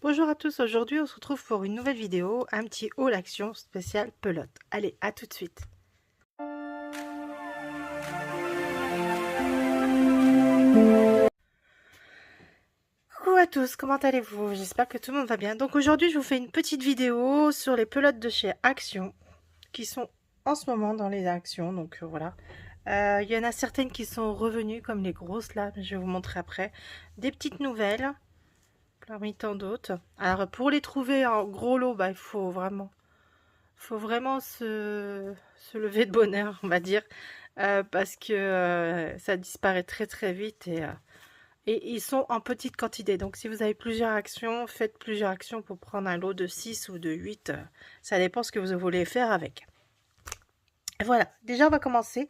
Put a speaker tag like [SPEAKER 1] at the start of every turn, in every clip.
[SPEAKER 1] Bonjour à tous, aujourd'hui on se retrouve pour une nouvelle vidéo, un petit haul action spécial pelote. Allez, à tout de suite. Coucou à tous, comment allez-vous? J'espère que tout le monde va bien. Donc aujourd'hui je vous fais une petite vidéo sur les pelotes de chez Action, qui sont en ce moment dans les actions, donc voilà. Il y en a certaines qui sont revenues, comme les grosses là, je vais vous montrer après. Des petites nouvelles, parmi tant d'autres. Alors pour les trouver en gros lot, bah, il faut vraiment se lever de bonheur, on va dire, parce que ça disparaît très très vite et ils sont en petite quantité. Donc si vous avez plusieurs actions, faites plusieurs actions pour prendre un lot de 6 ou de 8. Ça dépend ce que vous voulez faire avec. Et voilà, déjà on va commencer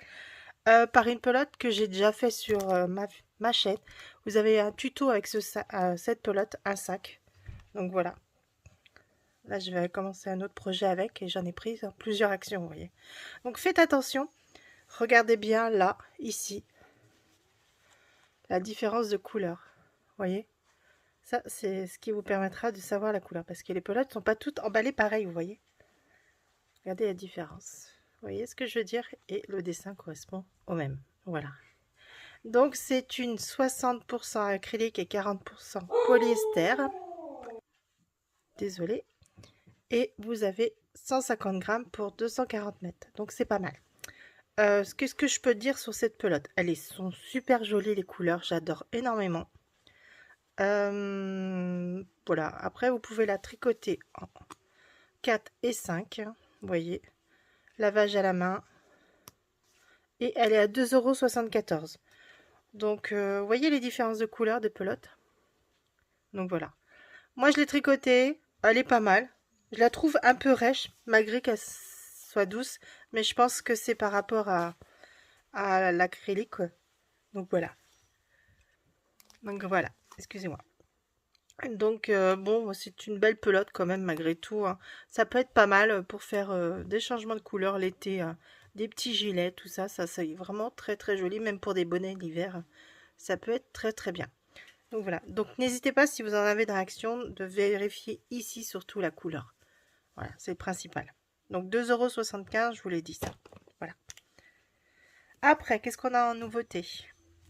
[SPEAKER 1] par une pelote que j'ai déjà fait sur ma chaîne. Vous avez un tuto avec cette pelote, un sac. Donc voilà. Là, je vais commencer un autre projet avec et j'en ai pris plusieurs actions, vous voyez. Donc faites attention. Regardez bien là, ici, la différence de couleur. Vous voyez? Ça, c'est ce qui vous permettra de savoir la couleur. Parce que les pelotes ne sont pas toutes emballées pareil, vous voyez? Regardez la différence. Vous voyez ce que je veux dire? Et le dessin correspond au même. Voilà. Donc, c'est une 60% acrylique et 40% polyester. Désolée. Et vous avez 150 grammes pour 240 mètres. Donc, c'est pas mal. Qu'est-ce que je peux dire sur cette pelote? Elles sont super jolies les couleurs, j'adore énormément. Voilà, après vous pouvez la tricoter en 4 et 5, vous voyez, lavage à la main, et elle est à 2,74 €. Donc vous voyez les différences de couleurs des pelotes. Donc voilà, moi je l'ai tricotée, elle est pas mal, je la trouve un peu rêche malgré qu'elle soit douce, mais je pense que c'est par rapport à l'acrylique. Donc voilà, excusez-moi. Donc bon, c'est une belle pelote quand même malgré tout, hein. Ça peut être pas mal pour faire des changements de couleur l'été, des petits gilets, tout ça, ça c'est vraiment très très joli, même pour des bonnets l'hiver, ça peut être très très bien. Donc voilà, donc n'hésitez pas si vous en avez dans l'action de vérifier ici surtout la couleur. Voilà, c'est le principal. Donc 2,75 €, je vous l'ai dit ça. Voilà. Après, qu'est-ce qu'on a en nouveauté?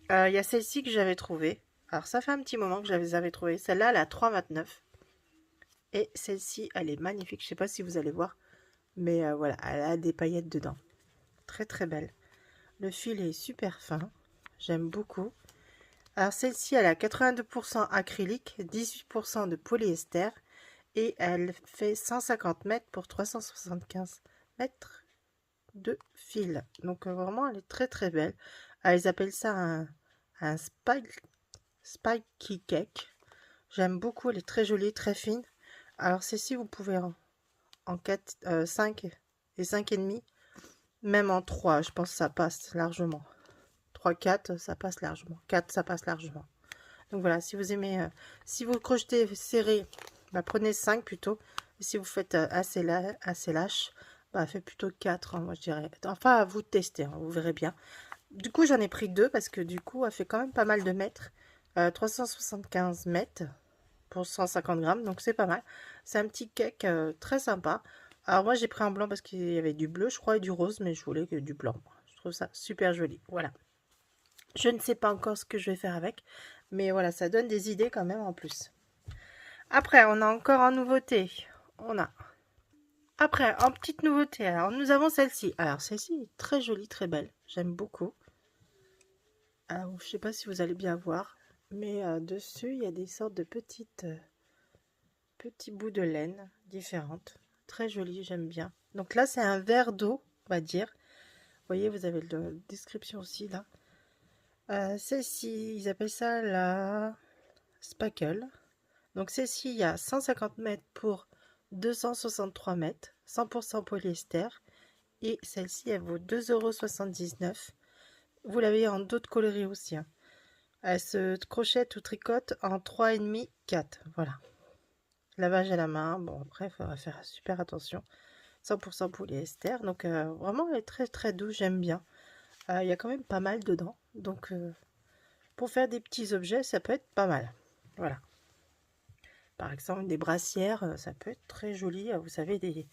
[SPEAKER 1] Il y a celle-ci que j'avais trouvée. Alors ça fait un petit moment que je les avais trouvées. Celle-là, elle a 3,29 €. Et celle-ci, elle est magnifique. Je ne sais pas si vous allez voir. Mais voilà, elle a des paillettes dedans. Très très belle. Le fil est super fin. J'aime beaucoup. Alors celle-ci, elle a 82% acrylique, 18% de polyester. Et elle fait 150 mètres pour 375 mètres de fil. Donc vraiment, elle est très très belle. Ils appellent ça un spiky cake. J'aime beaucoup. Elle est très jolie, très fine. Alors celle-ci, vous pouvez en 4, 5 et 5,5, même en 3, je pense que ça passe largement. 3, 4, ça passe largement. 4, ça passe largement. Donc voilà, si vous aimez, si vous crochetez serré, bah, prenez 5 plutôt. Et si vous faites assez lâche, bah, faites plutôt 4, hein, moi je dirais. Enfin, à vous de tester, hein, vous verrez bien. Du coup, j'en ai pris 2 parce que du coup, elle fait quand même pas mal de mètres. 375 mètres pour 150 grammes, donc c'est pas mal. C'est un petit cake très sympa. Alors moi j'ai pris un blanc parce qu'il y avait du bleu, je crois, et du rose, mais je voulais que du blanc. Je trouve ça super joli. Voilà. Je ne sais pas encore ce que je vais faire avec, mais voilà, ça donne des idées quand même en plus. Après, on a encore en nouveauté. On a. Après, en petite nouveauté, alors nous avons celle-ci. Alors celle-ci est très jolie, très belle. J'aime beaucoup. Alors, je ne sais pas si vous allez bien voir, mais dessus, il y a des sortes de petits bouts de laine différentes. Très joli, j'aime bien. Donc là, c'est un verre d'eau, on va dire. Vous voyez, vous avez la description aussi là. Celle-ci, ils appellent ça la spackle. Donc celle-ci, il y a 150 mètres pour 263 mètres, 100% polyester. Et celle-ci, elle vaut 2,79 €. Vous l'avez en d'autres coloris aussi, hein. Elle se crochette ou tricote en 3,5, 4. Voilà. Lavage à la main. Bon, après, il faudra faire super attention. 100% polyester. Donc, vraiment, elle est très très douce. J'aime bien. Il y a quand même pas mal dedans. Donc, pour faire des petits objets, ça peut être pas mal. Voilà. Par exemple, des brassières, ça peut être très joli. Vous savez, des,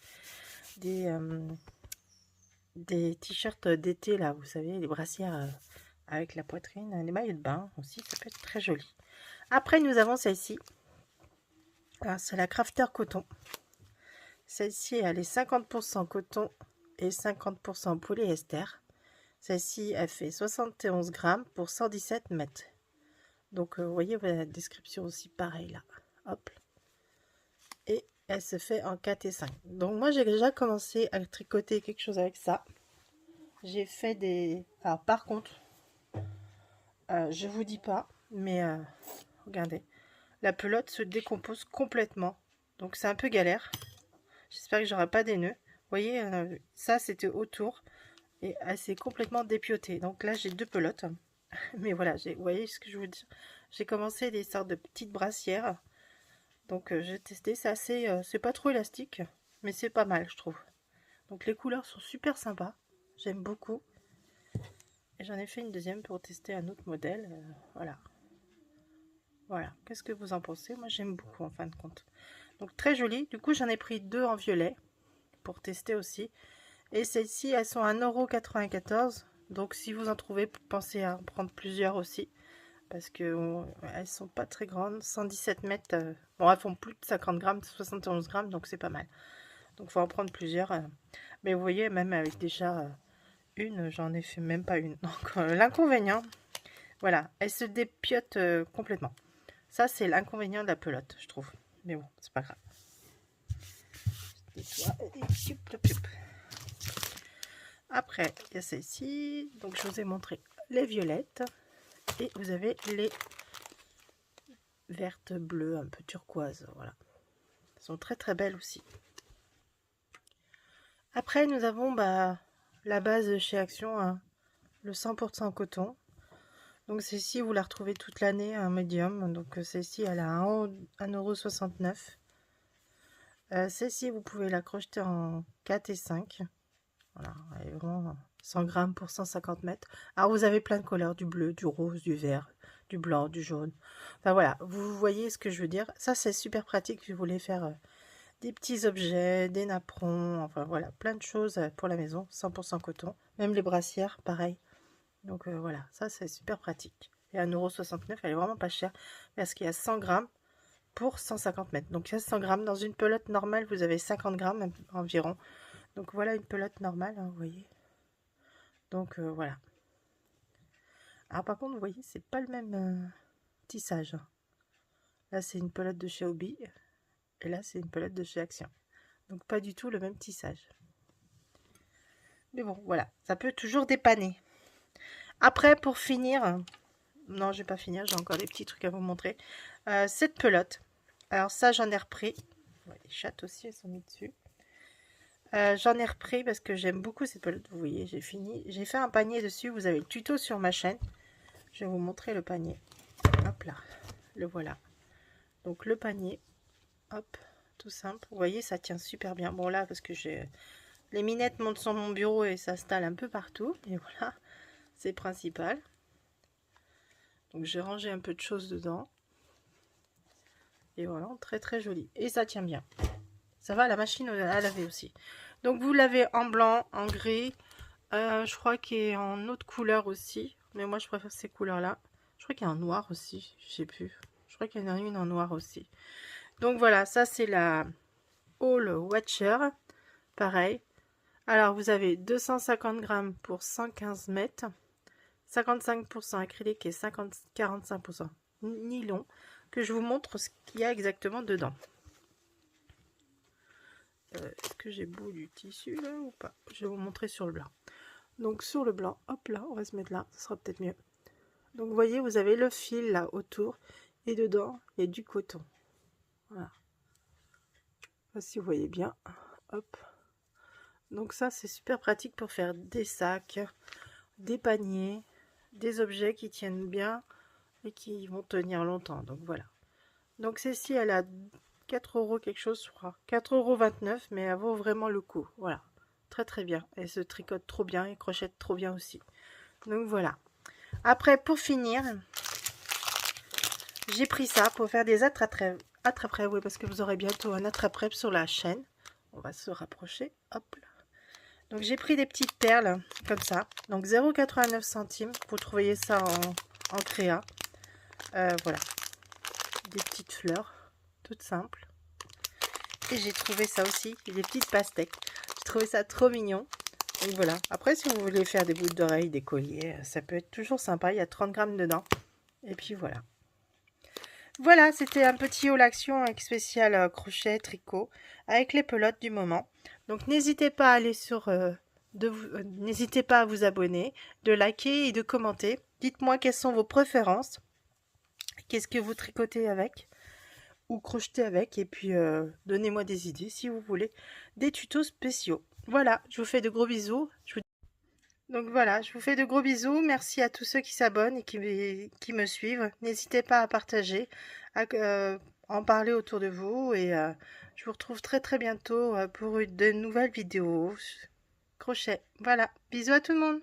[SPEAKER 1] des t-shirts d'été, là, vous savez, les brassières avec la poitrine, les maillots de bain aussi, ça peut être très joli. Après, nous avons celle-ci. C'est la Crafter Coton. Celle-ci, elle est 50% coton et 50% polyester. Celle-ci, elle fait 71 grammes pour 117 mètres. Donc, vous voyez, la description aussi pareil là. Hop. Et elle se fait en 4 et 5. Donc, moi, j'ai déjà commencé à tricoter quelque chose avec ça. J'ai fait des... Alors, par contre, je vous dis pas, mais regardez. La pelote se décompose complètement. Donc, c'est un peu galère. J'espère que j'aurai pas des nœuds. Vous voyez, ça, c'était autour. Et elle s'est complètement dépiotée. Donc là, j'ai 2 pelotes. Mais voilà, vous voyez ce que je vous dis. J'ai commencé des sortes de petites brassières. Donc j'ai testé. C'est assez... c'est pas trop élastique. Mais c'est pas mal, je trouve. Donc les couleurs sont super sympas. J'aime beaucoup. Et j'en ai fait une deuxième pour tester un autre modèle. Voilà. Voilà. Qu'est-ce que vous en pensez? Moi, j'aime beaucoup en fin de compte. Donc très joli. Du coup, j'en ai pris 2 en violet. Pour tester aussi. Et celles-ci, elles sont à 1,94 €. Donc si vous en trouvez, pensez à en prendre plusieurs aussi. Parce que elles sont pas très grandes. 117 mètres. Bon, elles font plus de 50 grammes, 71 grammes. Donc c'est pas mal. Donc il faut en prendre plusieurs. Mais vous voyez, même avec déjà une, j'en ai fait même pas une. Donc l'inconvénient, voilà, elle se dépiote complètement. Ça, c'est l'inconvénient de la pelote, je trouve. Mais bon, c'est pas grave. Après, il y a celle-ci. Donc, je vous ai montré les violettes. Et vous avez les vertes, bleues, un peu turquoise. Voilà. Elles sont très très belles aussi. Après, nous avons la base chez Action, hein, le 100% coton. Donc, celle-ci, vous la retrouvez toute l'année, un médium. Donc, celle-ci, elle a 1,69 €. Celle-ci, vous pouvez la crocheter en 4 et 5. Voilà, elle est vraiment 100 grammes pour 150 mètres. Alors, vous avez plein de couleurs, du bleu, du rose, du vert, du blanc, du jaune. Enfin, voilà, vous voyez ce que je veux dire. Ça, c'est super pratique si vous voulez faire des petits objets, des napperons, enfin, voilà, plein de choses pour la maison, 100% coton. Même les brassières, pareil. Donc, voilà, ça, c'est super pratique. Et à 1,69 €, elle est vraiment pas chère parce qu'il y a 100 grammes pour 150 mètres. Donc, il y a 100 grammes. Dans une pelote normale, vous avez 50 grammes environ. Donc voilà une pelote normale, hein, vous voyez. Donc voilà. Alors par contre, vous voyez, c'est pas le même tissage. Là, c'est une pelote de chez Hobby. Et là, c'est une pelote de chez Action. Donc pas du tout le même tissage. Mais bon, voilà. Ça peut toujours dépanner. Après, pour finir... Non, je vais pas finir. J'ai encore des petits trucs à vous montrer. Cette pelote. Alors ça, j'en ai repris. Ouais, les chattes aussi, elles sont mises dessus. J'en ai repris parce que j'aime beaucoup cette pelote. Vous voyez, j'ai fini. J'ai fait un panier dessus. Vous avez le tuto sur ma chaîne. Je vais vous montrer le panier. Hop là. Le voilà. Donc le panier. Hop. Tout simple. Vous voyez, ça tient super bien. Bon là, parce que j'ai... Les minettes montent sur mon bureau et s'installent un peu partout. Et voilà. C'est principal. Donc j'ai rangé un peu de choses dedans. Et voilà. Très très joli. Et ça tient bien. Ça va, la machine à laver aussi. Donc vous l'avez en blanc, en gris, je crois qu'il est en autre couleur aussi. Mais moi je préfère ces couleurs-là. Je crois qu'il y a en noir aussi, je sais plus. Je crois qu'il y en a une en noir aussi. Donc voilà, ça c'est la All Watcher. Pareil. Alors vous avez 250 grammes pour 115 mètres. 55% acrylique et 45% nylon. Que je vous montre ce qu'il y a exactement dedans. Est-ce que j'ai beau du tissu là ou pas? Je vais vous montrer sur le blanc. Donc sur le blanc, hop là, on va se mettre là, ce sera peut-être mieux. Donc vous voyez, vous avez le fil là autour et dedans il y a du coton. Voilà. Je sais pas si vous voyez bien. Hop. Donc ça c'est super pratique pour faire des sacs, des paniers, des objets qui tiennent bien et qui vont tenir longtemps. Donc voilà. Donc celle-ci elle a 4 € quelque chose, je crois. 4,29 €, mais elle vaut vraiment le coup. Voilà. Très très bien. Elle se tricote trop bien et crochette trop bien aussi. Donc voilà. Après, pour finir, J'ai pris ça pour faire des attrape-rêves, oui, parce que vous aurez bientôt un attrape-rêve sur la chaîne. On va se rapprocher, hop là. Donc j'ai pris des petites perles, comme ça. Donc 0,89 centimes, vous trouviez ça en créa. Voilà, des petites fleurs, toutes simples. Et j'ai trouvé ça aussi, des petites pastèques. J'ai trouvé ça trop mignon. Donc voilà, après si vous voulez faire des boucles d'oreilles, des colliers, ça peut être toujours sympa. Il y a 30 grammes dedans. Et puis voilà. Voilà, c'était un petit haul action avec spécial crochet, tricot, avec les pelotes du moment. Donc n'hésitez pas à aller sur... n'hésitez pas à vous abonner, de liker et de commenter. Dites-moi quelles sont vos préférences. Qu'est-ce que vous tricotez avec ou crochetez avec. Et puis donnez-moi des idées si vous voulez des tutos spéciaux. Voilà, je vous fais de gros bisous. Donc voilà, je vous fais de gros bisous. Merci à tous ceux qui s'abonnent et qui me suivent. N'hésitez pas à partager, à en parler autour de vous. Et je vous retrouve très très bientôt pour de nouvelles vidéos crochet. Voilà, bisous à tout le monde.